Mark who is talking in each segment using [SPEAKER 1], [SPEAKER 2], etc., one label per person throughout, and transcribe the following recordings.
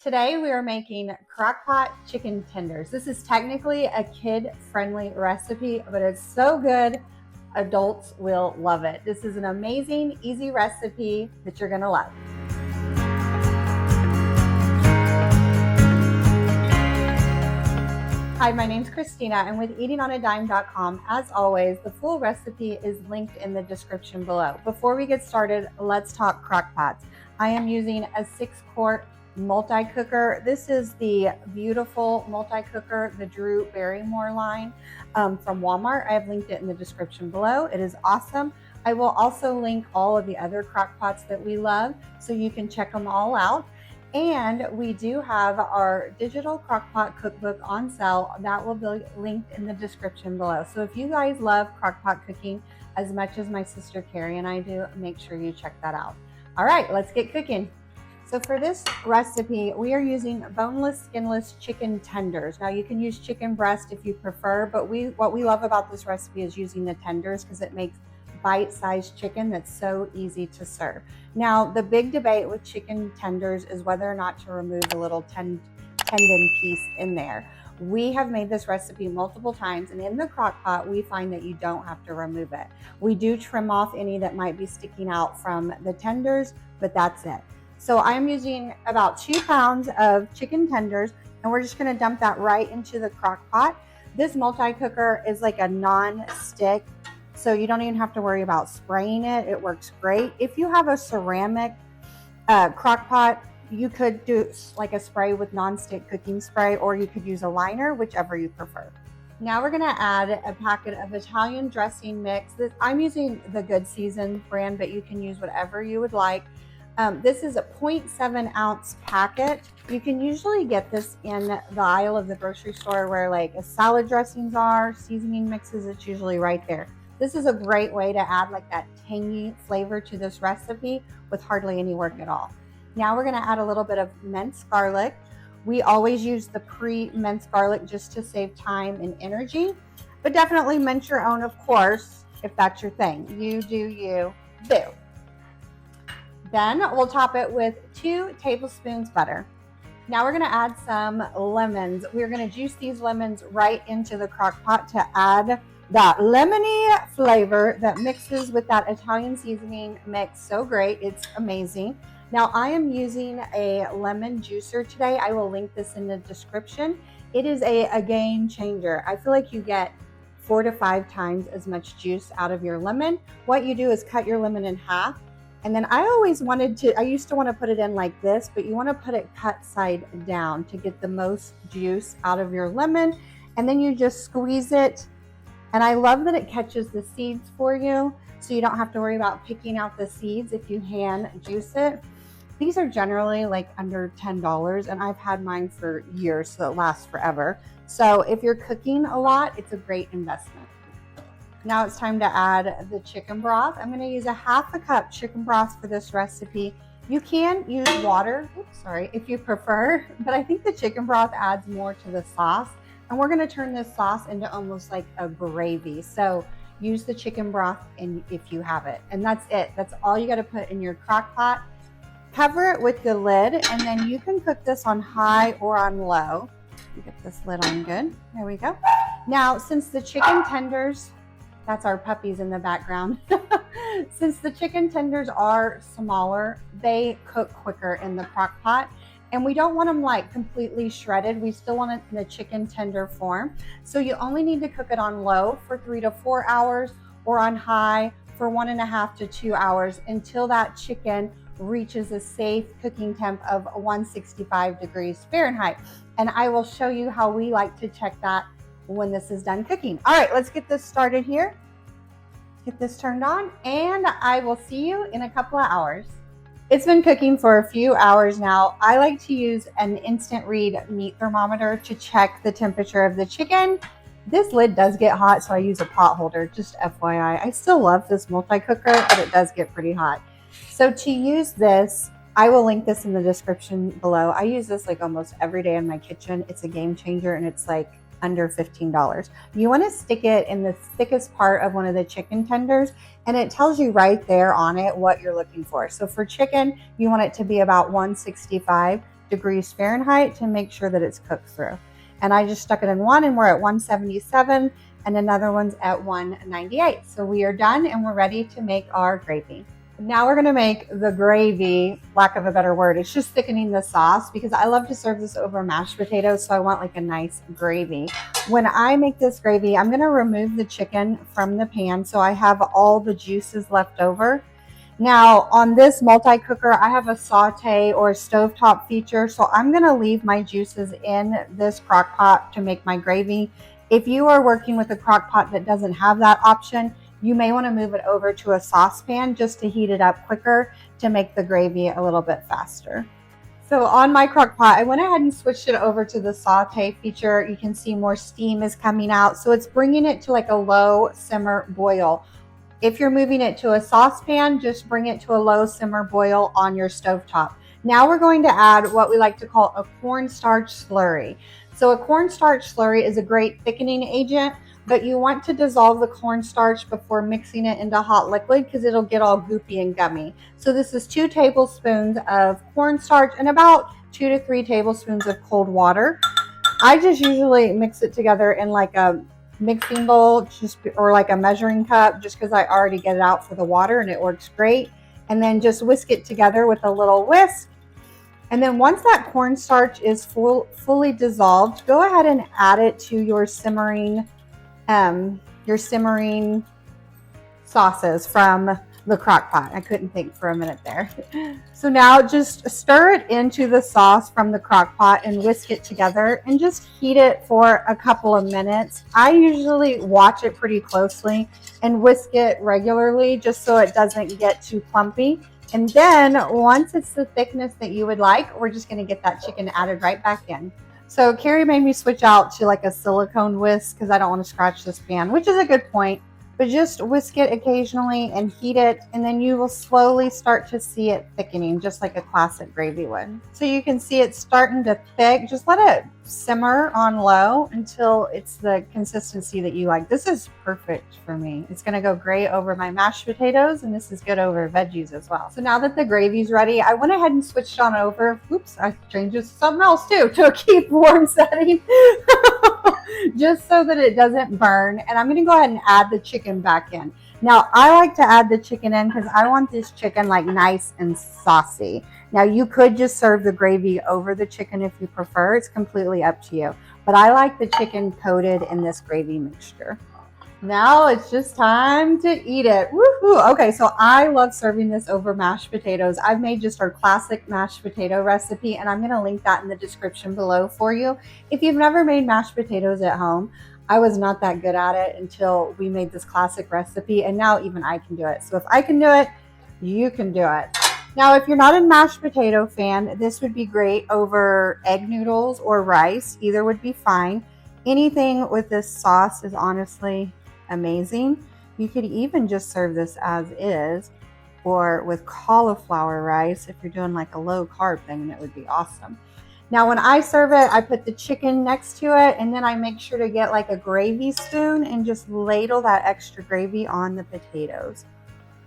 [SPEAKER 1] Today we are making Crock Pot Chicken Tenders. This is technically a kid-friendly recipe, but it's so good, adults will love it. This is an amazing, easy recipe that you're gonna love. Hi, my name's Christina, and with eatingonadime.com, as always, the full recipe is linked in the description below. Before we get started, let's talk crock pots. I am using a 6-quart multi-cooker. This is the beautiful multi-cooker, the Drew Barrymore line from Walmart. I have linked it in the description below. It is awesome. I will also link all of the other crock pots that we love so you can check them all out. And we do have our digital crockpot cookbook on sale that will be linked in the description below. So if you guys love crockpot cooking as much as my sister Carrie and I do, make sure you check that out. All right, let's get cooking. So for this recipe, we are using boneless, skinless chicken tenders. Now you can use chicken breast if you prefer, but what we love about this recipe is using the tenders because it makes bite-sized chicken that's so easy to serve. Now, the big debate with chicken tenders is whether or not to remove the little tendon piece in there. We have made this recipe multiple times, and in the crock pot, we find that you don't have to remove it. We do trim off any that might be sticking out from the tenders, but that's it. So I'm using about 2 pounds of chicken tenders, and we're just gonna dump that right into the crock pot. This multi-cooker is like a non-stick, so you don't even have to worry about spraying it. It works great. If you have a ceramic crock pot, you could do like a spray with non-stick cooking spray, or you could use a liner, whichever you prefer. Now we're gonna add a packet of Italian dressing mix. I'm using the Good Season brand, but you can use whatever you would like. This is a 0.7 ounce packet. You can usually get this in the aisle of the grocery store where like salad dressings are, seasoning mixes, it's usually right there. This is a great way to add like that tangy flavor to this recipe with hardly any work at all. Now we're gonna add a little bit of minced garlic. We always use the pre-minced garlic just to save time and energy, but definitely mince your own, of course, if that's your thing. You do you, boo. Then we'll top it with 2 tablespoons butter. Now we're gonna add some lemons. We're gonna juice these lemons right into the crock pot to add that lemony flavor that mixes with that Italian seasoning mix so great. It's amazing. Now I am using a lemon juicer today. I will link this in the description. It is a game changer. I feel like you get 4 to 5 times as much juice out of your lemon. What you do is cut your lemon in half. And then I used to want to put it in like this, but you want to put it cut side down to get the most juice out of your lemon. And then you just squeeze it. And I love that it catches the seeds for you, so you don't have to worry about picking out the seeds if you hand juice it. These are generally like under $10, and I've had mine for years, so it lasts forever. So if you're cooking a lot, it's a great investment. Now it's time to add the chicken broth. I'm gonna use a 1/2 cup chicken broth for this recipe. You can use water, if you prefer, but I think the chicken broth adds more to the sauce. And we're gonna turn this sauce into almost like a gravy. So use the chicken broth if you have it. And that's it. That's all you gotta put in your crock pot. Cover it with the lid, and then you can cook this on high or on low. Get this lid on good. There we go. Now, since the chicken tenders, that's our puppies in the background. Since the chicken tenders are smaller, they cook quicker in the crock pot. And we don't want them like completely shredded. We still want it in the chicken tender form. So you only need to cook it on low for 3 to 4 hours or on high for 1.5 to 2 hours until that chicken reaches a safe cooking temp of 165 degrees Fahrenheit. And I will show you how we like to check that when this is done cooking. All right, let's get this started here. Get this turned on, and I will see you in a couple of hours. It's been cooking for a few hours now. I like to use an instant read meat thermometer to check the temperature of the chicken. This lid does get hot, so I use a pot holder, just FYI. I still love this multi-cooker, but it does get pretty hot. So to use this, I will link this in the description below. I use this like almost every day in my kitchen. It's a game changer, and it's like under $15. You want to stick it in the thickest part of one of the chicken tenders, and it tells you right there on it what you're looking for. So for chicken, you want it to be about 165. degrees Fahrenheit to make sure that it's cooked through. And I just stuck it in one, and we're at 177, and another one's at 198. So we are done, and we're ready to make our gravy. Now we're gonna make the gravy, lack of a better word. It's just thickening the sauce because I love to serve this over mashed potatoes, so I want like a nice gravy. When I make this gravy, I'm gonna remove the chicken from the pan so I have all the juices left over. Now on this multi-cooker, I have a saute or stovetop feature, so I'm gonna leave my juices in this crock pot to make my gravy. If you are working with a crock pot that doesn't have that option, you may want to move it over to a saucepan just to heat it up quicker to make the gravy a little bit faster. So on my crock pot, I went ahead and switched it over to the saute feature. You can see more steam is coming out. So it's bringing it to like a low simmer boil. If you're moving it to a saucepan, just bring it to a low simmer boil on your stovetop. Now we're going to add what we like to call a cornstarch slurry. So a cornstarch slurry is a great thickening agent, but you want to dissolve the cornstarch before mixing it into hot liquid because it'll get all goopy and gummy. So this is 2 tablespoons of cornstarch and about 2 to 3 tablespoons of cold water. I just usually mix it together in like a mixing bowl or like a measuring cup just because I already get it out for the water and it works great. And then just whisk it together with a little whisk. And then once that cornstarch is fully dissolved, go ahead and add it to your simmering sauces from the crock pot. I couldn't think for a minute there. So now just stir it into the sauce from the crock pot and whisk it together and just heat it for a couple of minutes. I usually watch it pretty closely and whisk it regularly just so it doesn't get too clumpy. And then once it's the thickness that you would like, we're just going to get that chicken added right back in. So Carrie made me switch out to like a silicone whisk because I don't want to scratch this pan, which is a good point. But just whisk it occasionally and heat it, and then you will slowly start to see it thickening, just like a classic gravy would. So you can see it's starting to thick. Just let it simmer on low until it's the consistency that you like. This is perfect for me. It's gonna go great over my mashed potatoes, and this is good over veggies as well. So now that the gravy's ready, I went ahead and switched on over. Oops, I changed it to something else too, to a keep warm setting. Just so that it doesn't burn. And I'm going to go ahead and add the chicken back in. Now, I like to add the chicken in because I want this chicken like nice and saucy. Now, you could just serve the gravy over the chicken if you prefer. It's completely up to you. But I like the chicken coated in this gravy mixture. Now it's just time to eat it. Woohoo! Okay, so I love serving this over mashed potatoes. I've made just our classic mashed potato recipe, and I'm going to link that in the description below for you. If you've never made mashed potatoes at home, I was not that good at it until we made this classic recipe, and now even I can do it. So if I can do it, you can do it. Now, if you're not a mashed potato fan, this would be great over egg noodles or rice. Either would be fine. Anything with this sauce is honestly amazing. You could even just serve this as is or with cauliflower rice if you're doing like a low carb thing, and it would be awesome. Now when I serve it, I put the chicken next to it, and then I make sure to get like a gravy spoon and just ladle that extra gravy on the potatoes.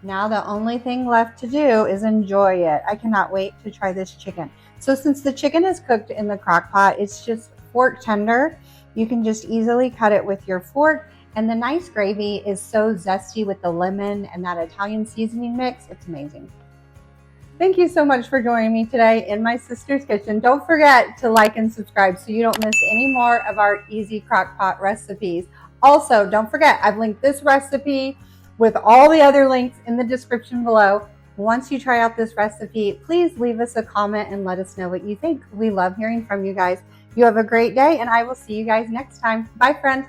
[SPEAKER 1] Now the only thing left to do is enjoy it. I cannot wait to try this chicken. So since the chicken is cooked in the crock pot, it's just fork tender. You can just easily cut it with your fork. And the nice gravy is so zesty with the lemon and that Italian seasoning mix. It's amazing. Thank you so much for joining me today in my sister's kitchen. Don't forget to like and subscribe so you don't miss any more of our easy crock pot recipes. Also, don't forget, I've linked this recipe with all the other links in the description below. Once you try out this recipe, please leave us a comment and let us know what you think. We love hearing from you guys. You have a great day, and I will see you guys next time. Bye, friends.